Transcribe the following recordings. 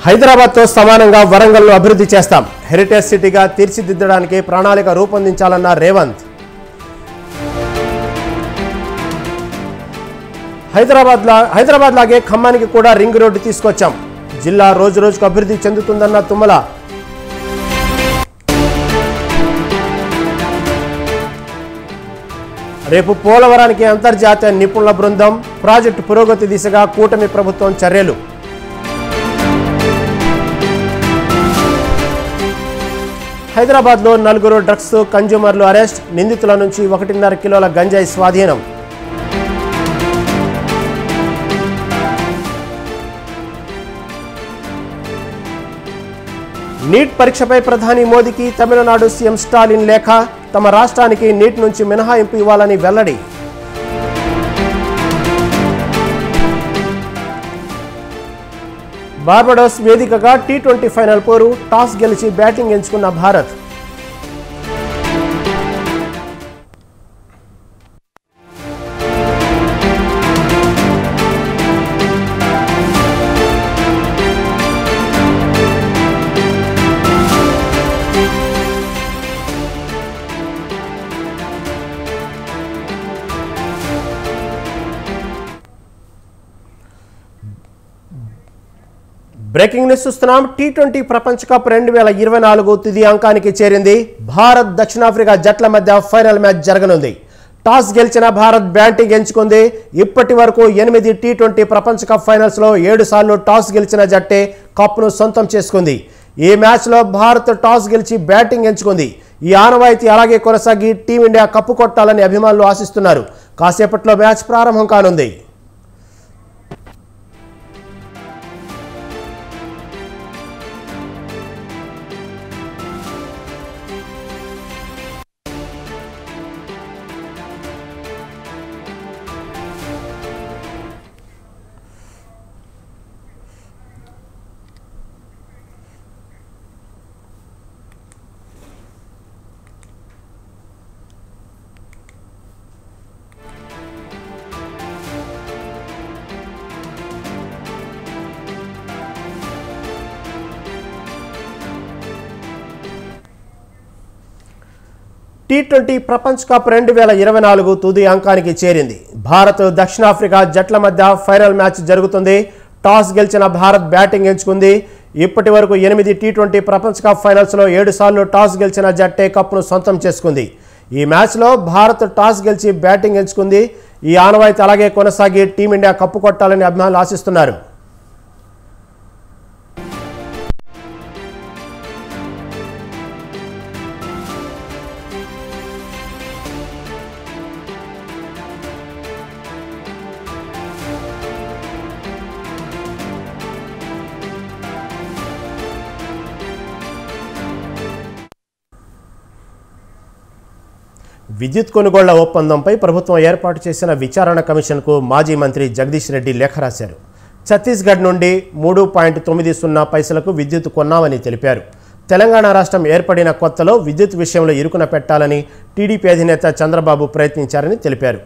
హైదరాబాద్తో సమానంగా వరంగల్ను అభివృద్ధి చేస్తాం. హెరిటేజ్ సిటీగా తీర్చిదిద్దడానికి ప్రణాళిక రూపొందించాలన్న రేవంత్. హైదరాబాద్ లాగే ఖమ్మానికి కూడా రింగ్ రోడ్డు తీసుకొచ్చాం. జిల్లా రోజురోజుకు అభివృద్ధి చెందుతుందన్న తుమ్మల. రేపు పోలవరానికి అంతర్జాతీయ నిపుణుల బృందం. ప్రాజెక్టు పురోగతి దిశగా కూటమి ప్రభుత్వం చర్యలు. హైదరాబాద్లో 4 డ్రగ్స్ కన్జ్యూమర్లు అరెస్ట్. నిందితుల నుంచి 1.5 కిలోల గంజాయి స్వాధీనం. నీట్ పరీక్షపై ప్రధాని మోదీకి తమిళనాడు సీఎం స్టాలిన్ లేఖ. తమ రాష్ట్రానికి నీట్ నుంచి మినహాయింపు ఇవ్వాలని వెల్లడి. బార్బడోస్ వేదికగా T20 ఫైనల్ పోరు. టాస్ గెలిచి బ్యాటింగ్ ఎంచుకున్న భారత్. బ్రేకింగ్ న్యూస్ చూస్తున్నాం. T20 ప్రపంచ కప్ 2024 తుది అంకానికి చేరింది. భారత్ దక్షిణాఫ్రికా జట్ల మధ్య ఫైనల్ మ్యాచ్ జరగనుంది. టాస్ గెలిచిన భారత్ బ్యాటింగ్ ఎంచుకుంది. ఇప్పటి వరకు 8 T20 ప్రపంచ కప్ ఫైనల్స్లో 7 సార్లు టాస్ గెలిచిన జట్టే కప్ను సొంతం చేసుకుంది. ఈ మ్యాచ్లో భారత్ టాస్ గెలిచి బ్యాటింగ్ ఎంచుకుంది. ఈ ఆనవాయితీ అలాగే కొనసాగి టీమిండియా కప్పు కొట్టాలని అభిమానులు ఆశిస్తున్నారు. కాసేపట్లో మ్యాచ్ ప్రారంభం కానుంది. T20 ప్రపంచ కప్ 2024 తుది అంకానికి చేరింది. భారత్ దక్షిణాఫ్రికా జట్ల మధ్య ఫైనల్ మ్యాచ్ జరుగుతుంది. టాస్ గెలిచిన భారత్ బ్యాటింగ్ ఎంచుకుంది. ఇప్పటి వరకు 8 T20 ప్రపంచ కప్ ఫైనల్స్లో 7 సార్లు టాస్ గెలిచిన జట్టే కప్ను సొంతం చేసుకుంది. ఈ మ్యాచ్లో భారత్ టాస్ గెలిచి బ్యాటింగ్ ఎంచుకుంది. ఈ ఆనవాయితీ అలాగే కొనసాగి టీమిండియా కప్పు కొట్టాలని అభిమానులు ఆశిస్తున్నారు. విద్యుత్ కొనుగోళ్ల ఒప్పందంపై ప్రభుత్వం ఏర్పాటు చేసిన విచారణ కమిషన్కు మాజీ మంత్రి జగదీష్ రెడ్డి లేఖ రాశారు. ఛత్తీస్గఢ్ నుండి 3.90 పైసలకు విద్యుత్ కొన్నామని తెలిపారు. తెలంగాణ రాష్ట్రం ఏర్పడిన కొత్తలో విద్యుత్ విషయంలో ఇరుకున పెట్టాలని టీడీపీ అధినేత చంద్రబాబు ప్రయత్నించారని తెలిపారు.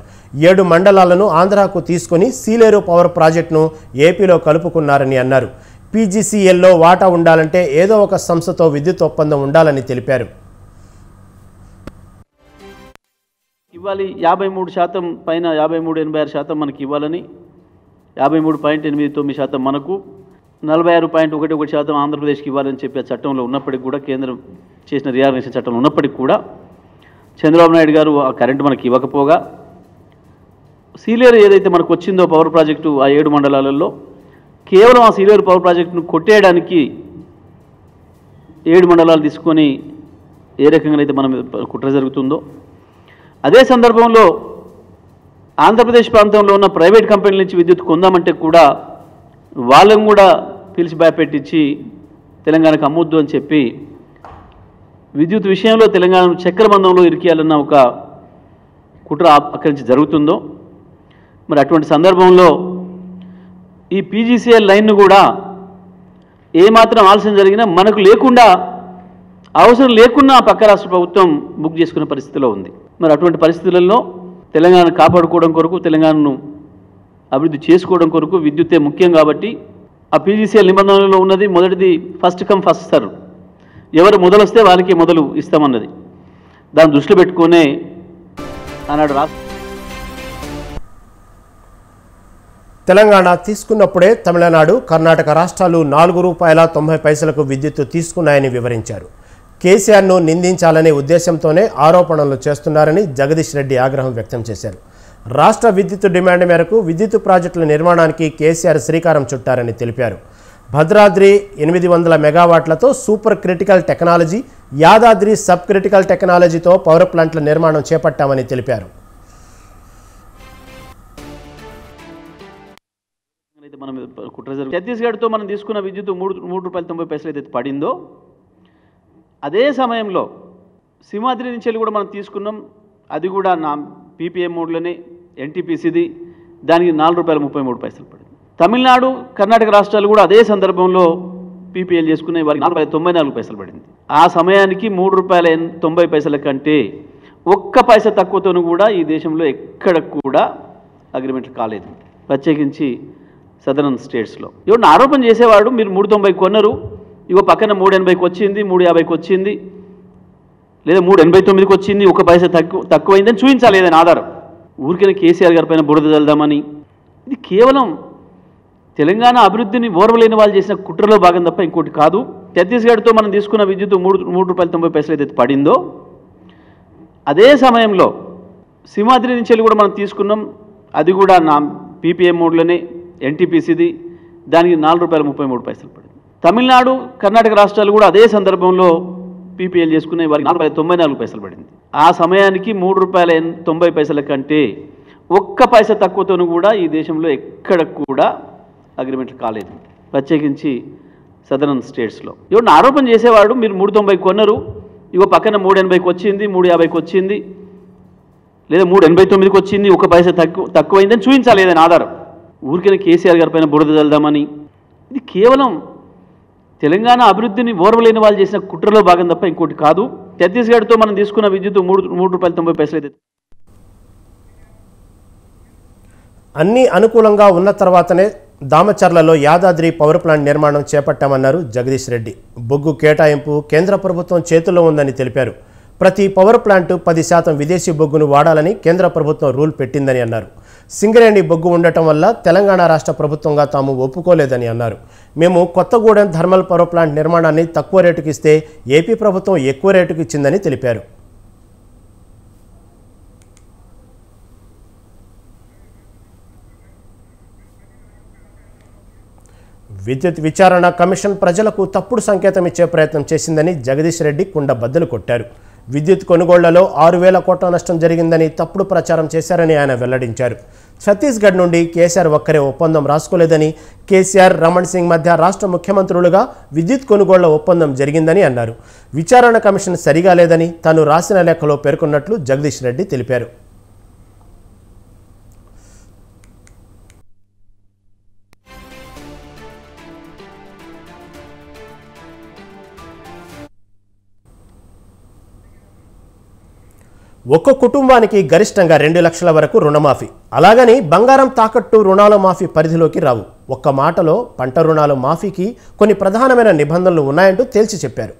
7 మండలాలను ఆంధ్రాకు తీసుకుని సీలేరు పవర్ ప్రాజెక్టును ఏపీలో కలుపుకున్నారని అన్నారు. పీజీసీఎల్లో వాటా ఉండాలంటే ఏదో ఒక సంస్థతో విద్యుత్ ఒప్పందం ఉండాలని తెలిపారు. ఇవ్వాలి 53% పైన 53.86% మనకి ఇవ్వాలని, 53.89% మనకు, 46.11% ఆంధ్రప్రదేశ్కి ఇవ్వాలని చెప్పే చట్టంలో ఉన్నప్పటికీ కూడా, కేంద్రం చేసిన రీఆర్గనైజేషన్ చట్టంలో ఉన్నప్పటికీ కూడా చంద్రబాబు నాయుడు గారు ఆ కరెంటు మనకి ఇవ్వకపోగా సీలేరు ఏదైతే మనకు వచ్చిందో పవర్ ప్రాజెక్టు ఆ 7 మండలాలలో కేవలం ఆ సీలేరు పవర్ ప్రాజెక్టును కొట్టేయడానికి 7 మండలాలు తీసుకొని ఏ రకంగా అయితే మనం కుట్ర జరుగుతుందో, అదే సందర్భంలో ఆంధ్రప్రదేశ్ ప్రాంతంలో ఉన్న ప్రైవేట్ కంపెనీల నుంచి విద్యుత్ కొందామంటే కూడా వాళ్ళని కూడా పిలిచి భయపెట్టించి తెలంగాణకు అమ్మొద్దు అని చెప్పి విద్యుత్ విషయంలో తెలంగాణను చక్రబంధంలో ఇరికేయాలన్న ఒక కుట్ర అక్కడి నుంచి జరుగుతుందో, మరి అటువంటి సందర్భంలో ఈ పీజీసీఎల్ లైన్ను కూడా ఏమాత్రం ఆలస్యం జరిగినా మనకు లేకుండా, అవసరం లేకున్నా పక్క రాష్ట్ర ప్రభుత్వం బుక్ చేసుకునే పరిస్థితిలో ఉంది. మరి అటువంటి పరిస్థితులలో తెలంగాణను కాపాడుకోవడం కొరకు, తెలంగాణను అభివృద్ధి చేసుకోవడం కొరకు విద్యుత్తే ముఖ్యం కాబట్టి ఆ పీజీసీఎల్ నిబంధనలో ఉన్నది మొదటిది ఫస్ట్ కమ్ ఫస్ట్ సర్వ్, ఎవరు మొదలు వస్తే వాళ్ళకి మొదలు ఇస్తామన్నది. దాన్ని దృష్టిలో పెట్టుకునే ఆనాడు తెలంగాణ తీసుకున్నప్పుడే తమిళనాడు, కర్ణాటక రాష్ట్రాలు ₹4.90 విద్యుత్తు తీసుకున్నాయని వివరించారు. కేసీఆర్ను నిందించాలనే ఉద్దేశంతోనే ఆరోపణలు చేస్తున్నారని జగదీష్ రెడ్డి ఆగ్రహం వ్యక్తం చేశారు. రాష్ట్ర విద్యుత్ డిమాండ్ మేరకు విద్యుత్ ప్రాజెక్టుల నిర్మాణానికి కేసీఆర్ శ్రీకారం చుట్టారని తెలిపారు. భద్రాద్రి 800 మెగావాట్లతో super critical technology, Yadadri sub critical టెక్నాలజీతో పవర్ ప్లాంట్ల నిర్మాణం చేపట్టామని తెలిపారు. మనం ఛత్తీస్గఢ్తో మనం తీసుకున్న విద్యుత్ ₹3.90 ఏదైతే పడిందో అదే సమయంలో సింహాద్రి నుంచి వెళ్ళి కూడా మనం తీసుకున్నాం. అది కూడా నా పీపీఎం మోడ్లోనే ఎన్టీపీసీది, దానికి ₹4.33 పడింది. తమిళనాడు, కర్ణాటక రాష్ట్రాలు కూడా అదే సందర్భంలో పీపీఎల్ చేసుకునే వారికి ₹4.94 పడింది. ఆ సమయానికి ₹3.90 కంటే ఒక్క పైసా తక్కువతోనూ కూడా ఈ దేశంలో ఎక్కడ కూడా అగ్రిమెంట్లు కాలేదు, ప్రత్యేకించి సదరన్ స్టేట్స్లో. ఎవరిని ఆరోపణ చేసేవాడు మీరు 3.90 కొన్నారు, ఇగో పక్కన 3.80కి వచ్చింది, 3.50కి వచ్చింది, లేదా 3.89కి వచ్చింది, ఒక పైసా తక్కువైందని చూపించాలి ఏదైనా ఆధారం. ఊరికైనా కేసీఆర్ గారి పైన బురద చల్దామని, ఇది కేవలం తెలంగాణ అభివృద్ధిని ఓర్వలేని వాళ్ళు చేసిన కుట్రలో భాగం తప్ప ఇంకోటి కాదు. ఛత్తీస్గఢ్తో మనం తీసుకున్న విద్యుత్ ₹3.90 ఏదైతే పడిందో అదే సమయంలో సింహాద్రి నుంచి వెళ్ళి కూడా మనం తీసుకున్నాం. అది కూడా నా పీపీఎం మోడ్లోనే ఎన్టీపీసీది, దానికి ₹4.33 పడింది. తమిళనాడు, కర్ణాటక రాష్ట్రాలు కూడా అదే సందర్భంలో పీపీఎల్ చేసుకునే వారికి ₹4.94 పడింది. ఆ సమయానికి ₹3.90 కంటే ఒక్క పైసా తక్కువతోనూ కూడా ఈ దేశంలో ఎక్కడ కూడా అగ్రిమెంట్లు కాలేదు, ప్రత్యేకించి సదరన్ స్టేట్స్లో. ఎవరిని ఆరోపణ చేసేవాడు మీరు 3.90 కొన్నారు, ఇగో పక్కన 3.80కి వచ్చింది, 3.50కి వచ్చింది, లేదా 3.89కి వచ్చింది, ఒక పైసా తక్కువైందని చూపించాలి ఏదైనా ఆధారం. ఊరికైనా కేసీఆర్ గారి పైన బురద చల్దామని, ఇది కేవలం తెలంగాణ అభివృద్ధిని ఓర్వలేని వాళ్ళు చేసిన కుట్రలో భాగం తప్ప ఇంకోటి కాదు. ఛత్తీస్గఢ్తో మనం తీసుకున్న విద్యుత్ ₹3.90 అన్ని అనుకూలంగా ఉన్న తర్వాతనే దామచర్లలో యాదాద్రి పవర్ ప్లాంట్ నిర్మాణం చేపట్టామన్నారు జగదీష్ రెడ్డి. బొగ్గు కేటాయింపు కేంద్ర ప్రభుత్వం చేతుల్లో ఉందని తెలిపారు. ప్రతి పవర్ ప్లాంటు 10% విదేశీ బొగ్గును వాడాలని కేంద్ర ప్రభుత్వం రూల్ పెట్టిందని అన్నారు. సింగరేణి బొగ్గు ఉండటం వల్ల తెలంగాణ రాష్ట్ర ప్రభుత్వంగా తాము ఒప్పుకోలేదని అన్నారు. మేము కొత్తగూడెం థర్మల్ పవర్ ప్లాంట్ నిర్మాణాన్ని తక్కువ రేటుకి ఇస్తే ఏపీ ప్రభుత్వం ఎక్కువ రేటుకి ఇచ్చిందని తెలిపారు. విద్యుత్ విచారణ కమిషన్ ప్రజలకు తప్పుడు సంకేతం ఇచ్చే ప్రయత్నం చేసిందని జగదీష్ రెడ్డి కుండ బద్దలు కొట్టారు. విద్యుత్ కొనుగోళ్లలో 6,000 కోట్ల నష్టం జరిగిందని తప్పుడు ప్రచారం చేశారని ఆయన వెల్లడించారు. ఛత్తీస్గఢ్ నుండి కేసీఆర్ ఒక్కరే ఒప్పందం రాసుకోలేదని, కేసీఆర్, రమణ్ సింగ్ మధ్య రాష్ట్ర ముఖ్యమంత్రులుగా విద్యుత్ కొనుగోళ్ల ఒప్పందం జరిగిందని అన్నారు. విచారణ కమిషన్ సరిగా లేదని తాను రాసిన లేఖలో పేర్కొన్నట్లు జగదీష్ రెడ్డి తెలిపారు. ఒక్కో కుటుంబానికి గరిష్టంగా 2 లక్షల వరకు రుణమాఫీ. అలాగని బంగారం తాకట్టు రుణాల మాఫీ పరిధిలోకి రావు. ఒక్క మాటలో పంట రుణాల మాఫీకి కొన్ని ప్రధానమైన నిబంధనలు ఉన్నాయంటూ తేల్చి చెప్పారు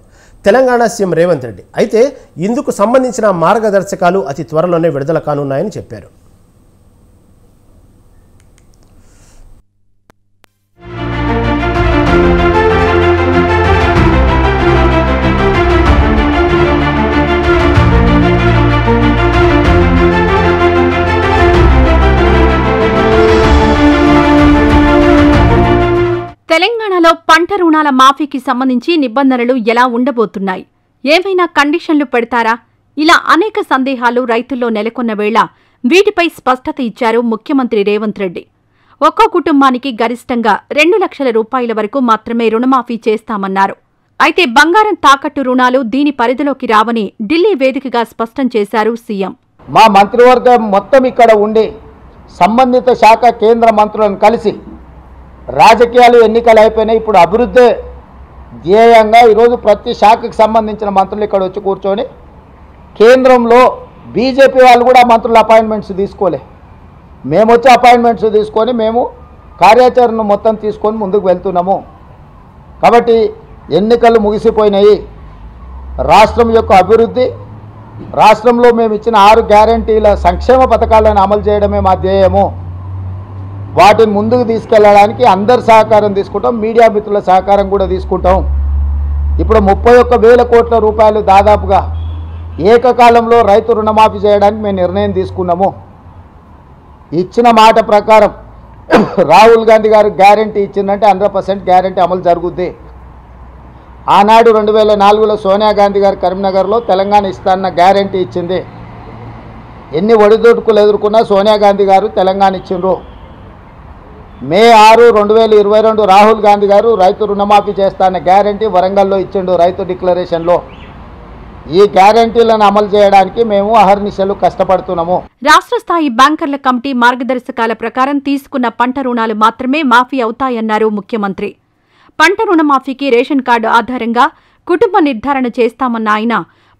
తెలంగాణ సీఎం రేవంత్ రెడ్డి. అయితే ఇందుకు సంబంధించిన మార్గదర్శకాలు అతి త్వరలోనే విడుదల కానున్నాయని చెప్పారు. తెలంగాణలో పంట రుణాల మాఫీకి సంబంధించి నిబంధనలు ఎలా ఉండబోతున్నాయి? ఏమైనా కండిషన్లు పెడతారా? ఇలా అనేక సందేహాలు రైతుల్లో నెలకొన్న వేళ వీటిపై స్పష్టత ఇచ్చారు ముఖ్యమంత్రి రేవంత్ రెడ్డి. ఒక్కో కుటుంబానికి గరిష్టంగా 2 లక్షల రూపాయల వరకు మాత్రమే రుణమాఫీ చేస్తామన్నారు. అయితే బంగారం తాకట్టు రుణాలు దీని పరిధిలోకి రావని ఢిల్లీ వేదికగా స్పష్టం చేశారు సీఎం. మా మంత్రివర్గం మొత్తం ఇక్కడ ఉండి సంబంధిత శాఖ కేంద్ర మంత్రులను కలిసి రాజకీయాలు ఎన్నికలు అయిపోయినాయి, ఇప్పుడు అభివృద్ధి ధ్యేయంగా ఈరోజు ప్రతి శాఖకు సంబంధించిన మంత్రులు ఇక్కడ వచ్చి కూర్చొని కేంద్రంలో బీజేపీ వాళ్ళు కూడా మంత్రుల అపాయింట్మెంట్స్ తీసుకోలే, మేము వచ్చి అపాయింట్మెంట్స్ తీసుకొని మేము కార్యాచరణను మొత్తం తీసుకొని ముందుకు వెళ్తున్నాము. కాబట్టి ఎన్నికలు ముగిసిపోయినాయి. రాష్ట్రం యొక్క అభివృద్ధి, రాష్ట్రంలో మేము ఇచ్చిన 6 గ్యారంటీల సంక్షేమ పథకాలను అమలు చేయడమే మా ధ్యేయము. వాటిని ముందుకు తీసుకెళ్లడానికి అందరి సహకారం తీసుకుంటాం, మీడియా మిత్రుల సహకారం కూడా తీసుకుంటాం. ఇప్పుడు 31,000 కోట్ల రూపాయలు దాదాపుగా ఏకకాలంలో రైతు రుణమాఫీ చేయడానికి మేము నిర్ణయం తీసుకున్నాము. ఇచ్చిన మాట ప్రకారం రాహుల్ గాంధీ గారు గ్యారంటీ ఇచ్చిందంటే 100% గ్యారంటీ అమలు జరుగుద్ది. ఆనాడు 2004లో సోనియా గాంధీ గారు కరీంనగర్లో తెలంగాణ ఇస్తానన్న గ్యారంటీ ఇచ్చింది. ఎన్ని ఒడిదుడుకులు ఎదుర్కొన్నా సోనియా గాంధీ గారు తెలంగాణ ఇచ్చిండ్రు. మే 6, 2022 రాహుల్ గాంధీ గారు రైతు రుణమాఫీ చేస్తానన్న గ్యారంటీ వరంగల్లో ఇచ్చిండు రైతు డిక్లరేషన్లో. ఈ గ్యారంటీలను అమలు చేయడానికి మేము అహర్నిశలు కష్టపడుతున్నాము. రాష్ట్ర స్థాయి బ్యాంకర్ల కమిటీ మార్గదర్శకాల ప్రకారం తీసుకున్న పంట రుణాలు మాత్రమే మాఫీ అవుతాయన్నారు ముఖ్యమంత్రి. పంట రుణమాఫీకి రేషన్ కార్డు ఆధారంగా కుటుంబ నిర్ధారణ చేస్తామన్న ఆయన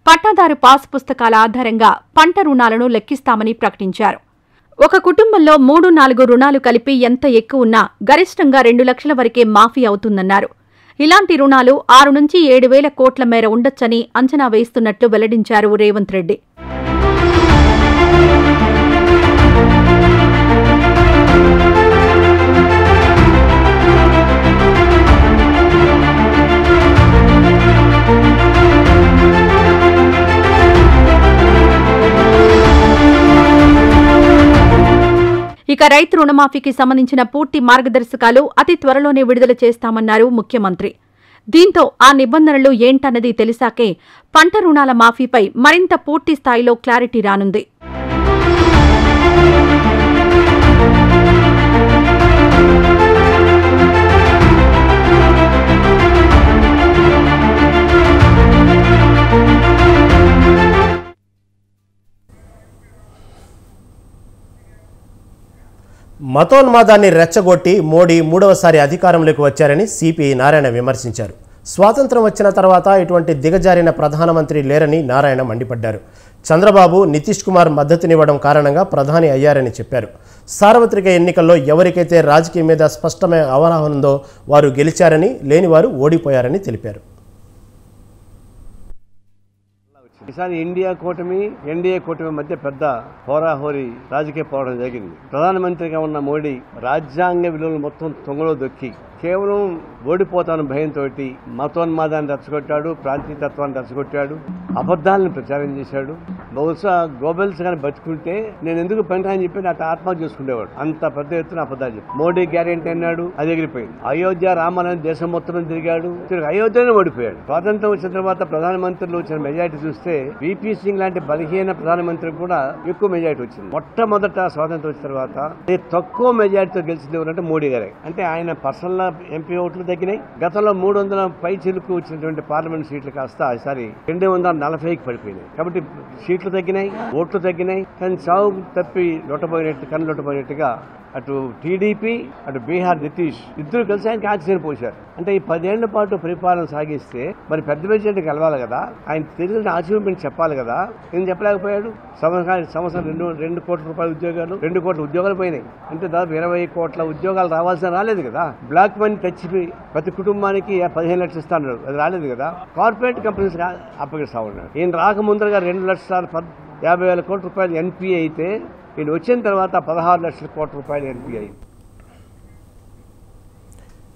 పట్టాదారు పాస్ పుస్తకాల ఆధారంగా పంట రుణాలను లెక్కిస్తామని ప్రకటించారు. ఒక కుటుంబంలో 3-4 రుణాలు కలిపి ఎంత ఎక్కువ ఉన్నా గరిష్టంగా 2 లక్షల వరకే మాఫీ అవుతుందన్నారు. ఇలాంటి రుణాలు 6 నుంచి 7,000 కోట్ల మేర ఉండొచ్చని అంచనా వేస్తున్నట్లు వెల్లడించారు రేవంత్ రెడ్డి. ఇక రైతు రుణమాఫీకి సంబంధించిన పూర్తి మార్గదర్శకాలు అతి త్వరలోనే విడుదల చేస్తామన్నారు ముఖ్యమంత్రి. దీంతో ఆ నిబంధనలు ఏంటన్నది తెలిసాకే పంట రుణాల మాఫీపై మరింత పూర్తి స్థాయిలో క్లారిటీ రానుంది. మతోన్మాదాన్ని రెచ్చగొట్టి మోడీ 3వసారి అధికారంలోకి వచ్చారని సిపిఐ నారాయణ విమర్శించారు. స్వాతంత్రం వచ్చిన తర్వాత ఇటువంటి దిగజారిన ప్రధానమంత్రి లేరని నారాయణ మండిపడ్డారు. చంద్రబాబు, నితీష్ కుమార్ మద్దతునివ్వడం కారణంగా ప్రధాని అయ్యారని చెప్పారు. సార్వత్రిక ఎన్నికల్లో ఎవరికైతే రాజకీయం మీద స్పష్టమైన అవగాహన ఉందో వారు గెలిచారని, లేనివారు ఓడిపోయారని తెలిపారు. ఈసారి ఇండియా కూటమి, ఎన్డీఏ కూటమి మధ్య పెద్ద హోరాహోరీ రాజకీయ పోరాటం జరిగింది. ప్రధానమంత్రిగా ఉన్న మోడీ రాజ్యాంగ విలువలు మొత్తం తొంగలో దొక్కి కేవలం ఓడిపోతాను భయంతో మతోన్మాదాన్ని రెచ్చగొట్టాడు, ప్రాంతీయతత్వాన్ని రెచ్చగొట్టాడు, అబద్దాలను ప్రచారం చేశాడు. బహుశా గోబెల్స్ కానీ బతుకుంటే నేను ఎందుకు పనికిరాని చెప్పి నాకు ఆత్మహత్య చేసుకునేవాడు. అంత పెద్ద ఎత్తున అబద్దాలు చెప్పి మోడీ గ్యారెంటీ అన్నాడు, అది ఎగిరిపోయింది. అయోధ్య రామాలయం దేశం మొత్తం తిరిగాడు, అయోధ్యనే ఓడిపోయాడు. స్వాతంత్రం వచ్చిన తర్వాత ప్రధానమంత్రులు వచ్చిన మెజారిటీ చూస్తే విపి సింగ్ లాంటి బలహీన ప్రధానమంత్రి కూడా ఎక్కువ మెజారిటీ వచ్చింది. మొట్టమొదట స్వాతంత్రం వచ్చిన తర్వాత తక్కువ మెజారిటీతో గెలిచింది ఎవరంటే మోడీ గారే. అంటే ఆయన పర్సనల్ ఎంపీ ఓట్లు తగ్గినాయి. గతంలో 300 పై చిలుకు వచ్చినటువంటి పార్లమెంట్ సీట్లు కాస్త ఈసారి 240కి పడిపోయినాయి. కాబట్టి సీట్లు తగ్గినాయి, ఓట్లు తగ్గినాయి. కానీ చావు తప్పి లొట్టపోయినట్టుగా అటు టీడీపీ, అటు బీహార్ నితీష్ ఇద్దరు కలిసి ఆయనకి ఆక్సిజన్ పోశారు. అంటే ఈ 10 ఏళ్ల పాటు పరిపాలన సాగిస్తే మరి పెద్ద మెజారిటీ కలవాలి కదా, ఆయన తెలిసిన అచీవ్మెంట్ చెప్పాలి కదా, ఏం చెప్పలేకపోయాడు. సంవత్సరం 2 కోట్ల రూపాయల ఉద్యోగాలు, 2 కోట్ల ఉద్యోగాలు పోయినాయి. అంటే దాదాపు 20 కోట్ల ఉద్యోగాలు రావాల్సిన రాలేదు కదా. బ్లాక్ మనీ తెచ్చి ప్రతి కుటుంబానికి 15 లక్షలు ఇస్తాడు, అది రాలేదు కదా. కార్పొరేట్ కంపెనీస్ అప్పగిస్తా ఉన్నాడు. ఈయన రాకముందరగా 2,50,000 కోట్ల రూపాయలు ఎన్పీఏ అయితే ఈయన వచ్చిన తర్వాత 16 లక్షల కోట్ల రూపాయలు ఎన్పీఐ.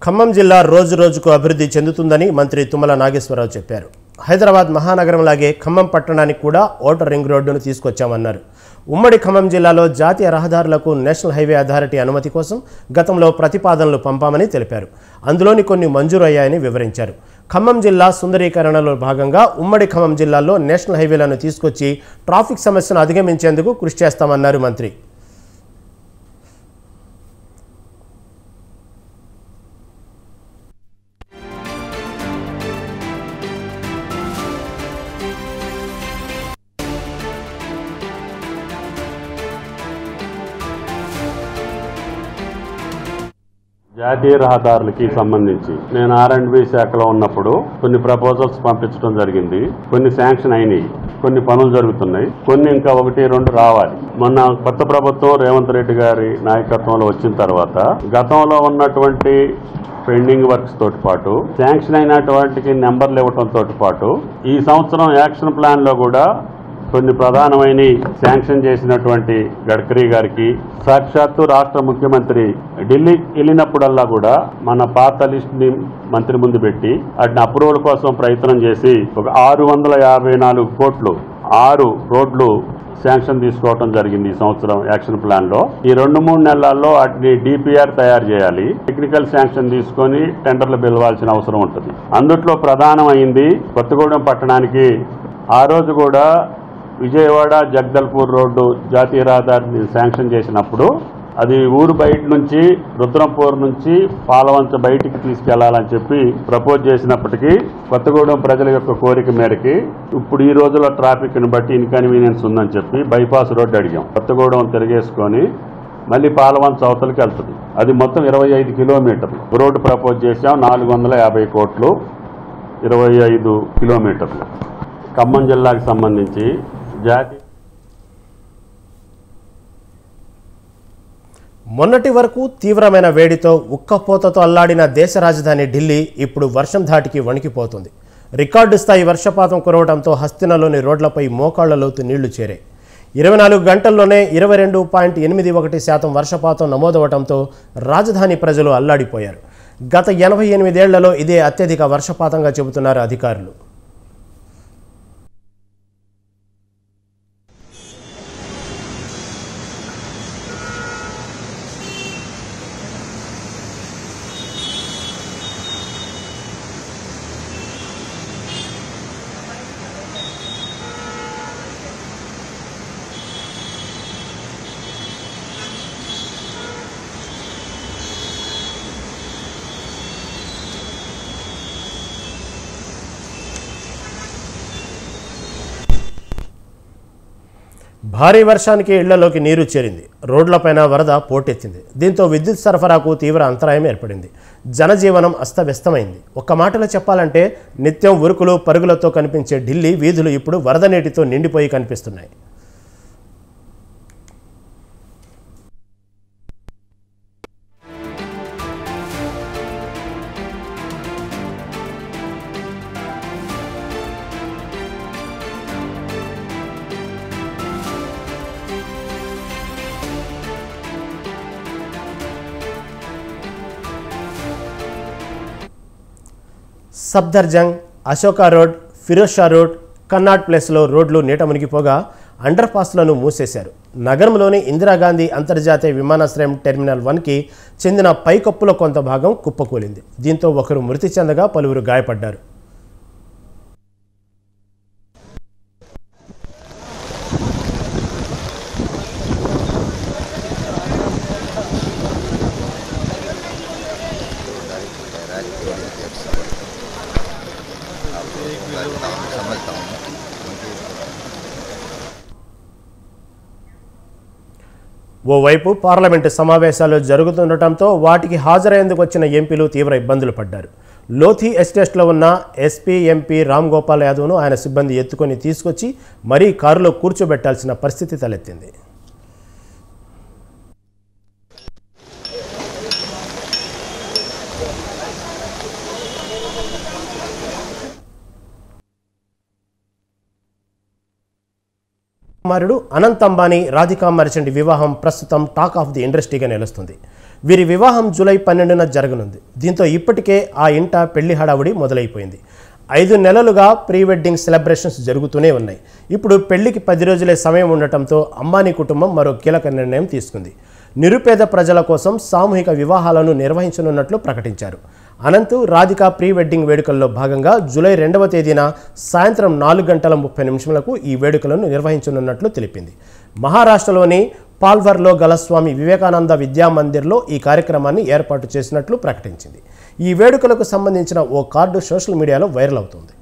ఖమ్మం జిల్లా రోజు రోజుకు అభివృద్ధి చెందుతుందని మంత్రి తుమ్మల నాగేశ్వరరావు చెప్పారు. హైదరాబాద్ మహానగరంలాగే ఖమ్మం పట్టణానికి కూడా ఓటర్ రింగ్ రోడ్డును తీసుకొచ్చామన్నారు. ఉమ్మడి ఖమ్మం జిల్లాలో జాతీయ రహదారులకు నేషనల్ హైవే అథారిటీ అనుమతి కోసం గతంలో ప్రతిపాదనలు పంపామని తెలిపారు. అందులోని కొన్ని మంజూరు అయ్యాయని వివరించారు. ఖమ్మం జిల్లా సుందరీకరణలో భాగంగా ఉమ్మడి ఖమ్మం జిల్లాలో నేషనల్ హైవేలను తీసుకొచ్చి ట్రాఫిక్ సమస్యను అధిగమించేందుకు కృషి చేస్తామన్నారు మంత్రి. జాతీయ రహదారులకి సంబంధించి నేను R&B శాఖలో ఉన్నప్పుడు కొన్ని ప్రపోజల్స్ పంపించడం జరిగింది. కొన్ని శాంక్షన్ అయినాయి. కొన్ని పనులు జరుగుతున్నాయి, కొన్ని ఇంకా 1-2 రావాలి. మొన్న కొత్త ప్రభుత్వం రేవంత్ రెడ్డి గారి నాయకత్వంలో వచ్చిన తర్వాత గతంలో ఉన్నటువంటి పెండింగ్ వర్క్స్ తోటి పాటు శాంక్షన్ అయినటువంటి నెంబర్లు ఇవ్వడంతో పాటు ఈ సంవత్సరం యాక్షన్ ప్లాన్ లో కూడా కొన్ని ప్రధానమైన శాంక్షన్ చేసినటువంటి గడ్కరీ గారికి సాక్షాత్తు రాష్ట్ర ముఖ్యమంత్రి ఢిల్లీ వెళ్ళినప్పుడల్లా కూడా మన పాత లిస్ట్ ని మంత్రి ముందు పెట్టి వాటిని అప్రూవల్ కోసం ప్రయత్నం చేసి ఒక 654 కోట్లు 6 రోడ్లు శాంక్షన్ తీసుకోవడం జరిగింది ఈ సంవత్సరం యాక్షన్ ప్లాన్ లో. ఈ 2-3 నెలల్లో వాటిని డిపిఆర్ తయారు చేయాలి, టెక్నికల్ శాంక్షన్ తీసుకొని టెండర్లు పిలవాల్సిన అవసరం ఉంటుంది. అందుట్లో ప్రధానమైంది కొత్తగూడెం పట్టణానికి ఆ రోజు కూడా విజయవాడ జగదల్పూర్ రోడ్డు జాతీయ రహదారిని శాంక్షన్ చేసినప్పుడు అది ఊరు బయట నుంచి రుద్రంపూర్ నుంచి పాలవంచ బయటికి తీసుకెళ్లాలని చెప్పి ప్రపోజ్ చేసినప్పటికీ కొత్తగూడెం ప్రజల యొక్క కోరిక మేరకి ఇప్పుడు ఈ రోజుల్లో ట్రాఫిక్ ని బట్టి ఇన్కన్వీనియన్స్ ఉందని చెప్పి బైపాస్ రోడ్డు అడిగాం. కొత్తగూడెం తిరిగేసుకొని మళ్ళీ పాలవంచ అవతలకి వెళ్తుంది. అది మొత్తం 25 కిలోమీటర్లు రోడ్డు ప్రపోజ్ చేశాం. 450 కోట్లు 25 కిలోమీటర్లు. ఖమ్మం జిల్లాకు సంబంధించి మొన్నటి వరకు తీవ్రమైన వేడితో ఉక్కపోతతో అల్లాడిన దేశ రాజధాని ఢిల్లీ ఇప్పుడు వర్షం ధాటికి వణికిపోతుంది. రికార్డు స్థాయి వర్షపాతం కురవడంతో హస్తినలోని రోడ్లపై మోకాళ్ల లోతు నీళ్లు చేరాయి. 24 గంటల్లోనే 22.81% వర్షపాతం నమోదవడంతో రాజధాని ప్రజలు అల్లాడిపోయారు. గత 88 ఏళ్లలో ఇదే అత్యధిక వర్షపాతంగా చెబుతున్నారు అధికారులు. భారీ వర్షానికి ఇళ్లలోకి నీరు చేరింది. రోడ్లపైన వరద పోటెత్తింది. దీంతో విద్యుత్ సరఫరాకు తీవ్ర అంతరాయం ఏర్పడింది. జనజీవనం అస్తవ్యస్తమైంది. ఒక్క మాటలో చెప్పాలంటే నిత్యం ఉరుకులు పరుగులతో కనిపించే ఢిల్లీ వీధులు ఇప్పుడు వరద నీటితో నిండిపోయి కనిపిస్తున్నాయి. సఫ్దర్జంగ్, అశోకా రోడ్, ఫిరోజ్ షా రోడ్, కన్నాట్ ప్లేస్లో రోడ్లు నీట మునిగిపోగా అండర్ పాస్లను మూసేశారు. నగరంలోని ఇందిరాగాంధీ అంతర్జాతీయ విమానాశ్రయం టెర్మినల్ 1కి చెందిన పైకప్పుల కొంత భాగం కుప్పకూలింది. దీంతో ఒకరు మృతి చెందగా పలువురు గాయపడ్డారు. ఓవైపు పార్లమెంటు సమావేశాలు జరుగుతుండటంతో వాటికి హాజరయ్యేందుకు వచ్చిన ఎంపీలు తీవ్ర ఇబ్బందులు పడ్డారు. లోథీ ఎస్టేట్లో ఉన్న ఎస్పీ ఎంపీ రామ్ గోపాల్ యాదవ్ను ఆయన సిబ్బంది ఎత్తుకొని తీసుకొచ్చి మరీ కారులో కూర్చోబెట్టాల్సిన పరిస్థితి తలెత్తింది. కుమారుడు అనంత్ అంబానీ, రాధికా మర్చెంట్ వివాహం ప్రస్తుతం టాక్ ఆఫ్ ది ఇండస్ట్రీగా నిలుస్తుంది. వీరి వివాహం జూలై 12న జరగనుంది. దీంతో ఇప్పటికే ఆ ఇంట పెళ్లి హడావుడి మొదలైపోయింది. 5 నెలలుగా ప్రీ వెడ్డింగ్ సెలబ్రేషన్స్ జరుగుతూనే ఉన్నాయి. ఇప్పుడు పెళ్లికి 10 రోజులే సమయం ఉండటంతో అంబానీ కుటుంబం మరో కీలక నిర్ణయం తీసుకుంది. నిరుపేద ప్రజల కోసం సామూహిక వివాహాలను నిర్వహించనున్నట్లు ప్రకటించారు. అనంత్, రాధిక ప్రీ వెడ్డింగ్ వేడుకల్లో భాగంగా జూలై 2వ తేదీన సాయంత్రం 4:30 ఈ వేడుకలను నిర్వహించనున్నట్లు తెలిపింది. మహారాష్ట్రలోని పాల్వర్లో గల స్వామి వివేకానంద విద్యామందిర్లో ఈ కార్యక్రమాన్ని ఏర్పాటు చేసినట్లు ప్రకటించింది. ఈ వేడుకలకు సంబంధించిన ఓ కార్డు సోషల్ మీడియాలో వైరల్ అవుతుంది.